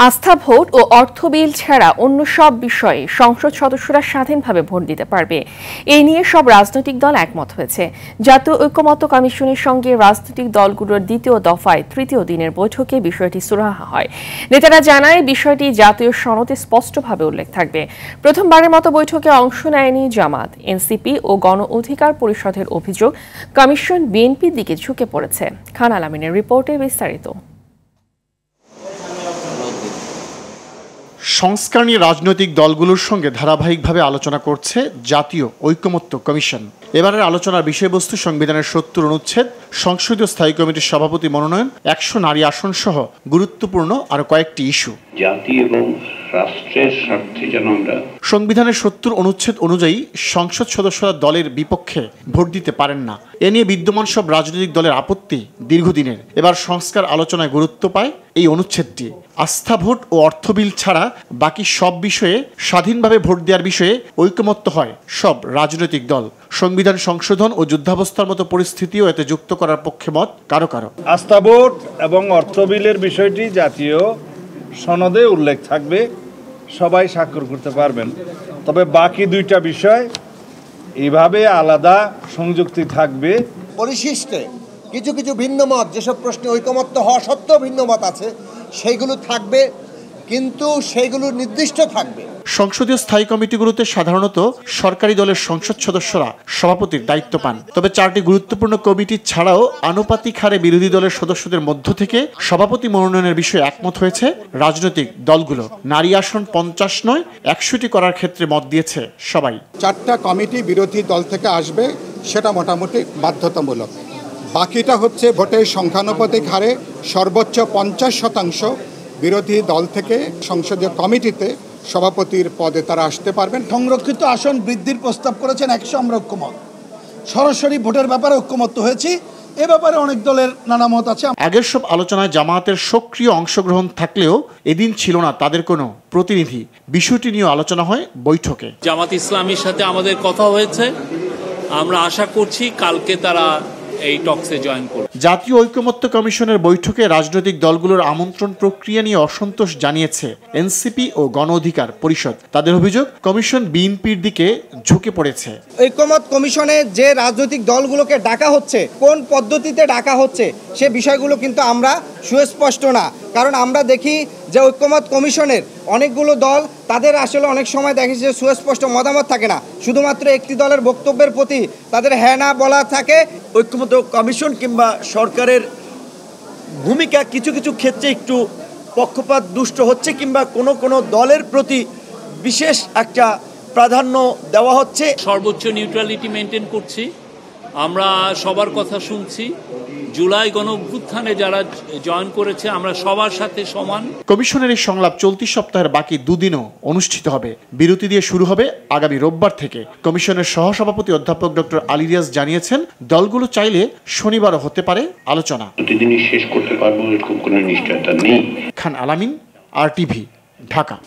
আস্থা vote oh অর্থ বিল ছাড়া অন্য সব বিষয়ে সংসদ সদস্যরা স্বাধীনভাবে ভোট দিতে পারবে। এই নিয়ে সব রাজনৈতিক দল একমত হয়েছে। জাতীয় ঐকমত্য কমিশনের সঙ্গে রাজনৈতিক দলগুলোর দ্বিতীয় দফায় তৃতীয় দিনের বৈঠকে বিষয়টি সুরাহা হয়। নেতারা জানায় বিষয়টি জাতীয় সনদে স্পষ্টভাবে উল্লেখ থাকবে। প্রথমবারের মতো বৈঠকে অংশ নেয়নি জামাত, এনসিপি ও গণ অধিকার পরিষদের অভিযোগ কমিশন বিএনপির দিকে ঝুঁকে পড়েছে। খান আলামিনের রিপোর্টে বিস্তারিত। সংস্কার নিয়ে রাজনৈতিক দলগুলোর সঙ্গে ধারাবাহিকভাবে আলোচনা করছে জাতীয় ঐকমত্য কমিশন। এবারের আলোচনার বিষয়বস্তু সংবিধানের ৭০ অনুচ্ছেদ, সংসদীয় স্থায়ী কমিটির সভাপতি মনোনয়ন, ১০০ নারী আসন সহ গুরুত্বপূর্ণ আরো কয়েকটি ইস্যু। জাতি এবং রাষ্ট্রের স্বার্থে যেন আমরা সংবিধানের ৭০ অনুচ্ছেদ অনুযায়ী সংসদ সদস্যরা দলের বিপক্ষে ভোট দিতে পারেন না। এ নিয়ে বিদ্যমান সব রাজনৈতিক দলের আপত্তি দীর্ঘদিনের। এবার সংস্কার আলোচনায় গুরুত্ব পায় এই অনুচ্ছেদটি। আস্থা ভোট ও অর্থ বিল ছাড়া বাকি সব বিষয়ে স্বাধীনভাবে ভোট দেওয়ার বিষয়ে ঐকমত্য হয় সব রাজনৈতিক দল। সংবিধান সংশোধন ও যুদ্ধাবস্থার মতো পরিস্থিতিও এতে যুক্ত করার পক্ষে মত কারো কারো। আস্থা ভোট এবং অর্থ বিলের বিষয়টি জাতীয় সনদে উল্লেখ থাকবে, সবাই স্বাক্ষর করতে পারবেন। তবে বাকি দুইটা বিষয় এইভাবে আলাদা সংযুক্তি থাকবে। পরিশিষ্টে কিছু কিছু ভিন্ন মত, যেসব প্রশ্নে ঐকমত্য হওয়া সত্ত্বেও ভিন্ন মত আছে, সেইগুলো থাকবে, কিন্তু সেইগুলো নির্দিষ্ট থাকবে। সংসদীয় স্থায়ী কমিটিগুলোতে সাধারণত সরকারি দলের সংসদ সদস্যরা সভাপতির দায়িত্ব পান। তবে ৪টি গুরুত্বপূর্ণ কমিটি ছাড়াও আনুপাতিক হারে বিরোধী দলের সদস্যদের মধ্য থেকে সভাপতি মনোনয়নের বিষয়ে একমত হয়েছে রাজনৈতিক দলগুলো। নারী আসন ৫০ নয় ১০০টি করার ক্ষেত্রে মত দিয়েছে সবাই। ৪টা কমিটি বিরোধী দল থেকে আসবে, সেটা মোটামুটি বাধ্যতামূলক। বাকিটা হচ্ছে ভোটের সংখ্যানুপাতিক হারে সর্বোচ্চ ৫০% বিরোধী দল থেকে সংসদীয় কমিটিতে সভাপতির পদে তারা আসতে পারবেন। সংরক্ষিত আসন বৃদ্ধির প্রস্তাব করেছেন ১০০ আমরা ঐক্যমত। সরাসরি ভোটের ব্যাপারে ঐক্যমত হয়েছি, এ ব্যাপারে অনেক দলের নানা মত আছে। আগের সব আলোচনায় জামায়াতের সক্রিয় অংশগ্রহণ থাকলেও এদিন ছিল না তাদের কোনো প্রতিনিধি। বিষয়টি নিয়ে আলোচনা হয় বৈঠকে। জামাত ইসলামীর সাথে আমাদের কথা হয়েছে, আমরা আশা করছি কালকে তারা এই টক্সে জয়েন করবে। জাতীয় ঐকমত্য কমিশনের বৈঠকে রাজনৈতিক দলগুলোর আমন্ত্রণ প্রক্রিয়া নিয়ে অসন্তোষ জানিয়েছে এনসিপি ও গণ অধিকার পরিষদ। তাদের অভিযোগ কমিশন বিএনপির দিকে ঝুঁকে পড়েছে। ঐকমত্য কমিশনে যে রাজনৈতিক দলগুলোকে ডাকা হচ্ছে, কোন পদ্ধতিতে ডাকা হচ্ছে, সে বিষয়গুলো কিন্তু আমরা সুস্পষ্ট না। কারণ আমরা দেখি যে ঐকমত্য কমিশনের অনেকগুলো দল, তাদের আসলে অনেক সময় দেখেছি যে সুস্পষ্ট মতামত থাকে না, শুধুমাত্র একটি দলের বক্তব্যের প্রতি তাদের হ্যাঁ না বলা থাকে। ঐকমত্য কমিশন কিংবা সরকারের ভূমিকা কিছু কিছু ক্ষেত্রে একটু পক্ষপাত দুষ্ট হচ্ছে, কিংবা কোনো কোনো দলের প্রতি বিশেষ একটা প্রাধান্য দেওয়া হচ্ছে। সর্বোচ্চ নিউট্রালিটি মেনটেন করছি, আমরা সবার কথা শুনছি। জুলাই গণ অভ্যুত্থানে যারা জয়েন করেছে আমরা সবার সাথে সমান। কমিশনের এই সংলাপ চলতি সপ্তাহের বাকি দুদিনও অনুষ্ঠিত হবে। বিরতি দিয়ে শুরু হবে আগামী রোববার থেকে। কমিশনের সহসভাপতি অধ্যাপক ডক্টর আলী রিয়াজ জানিয়েছেন, দলগুলো চাইলে শনিবারও হতে পারে আলোচনা। প্রতিদিনই শেষ করতে পারবো এরকম কোনো নিশ্চয়তা নেই। খান আলামিন, RTV, ঢাকা।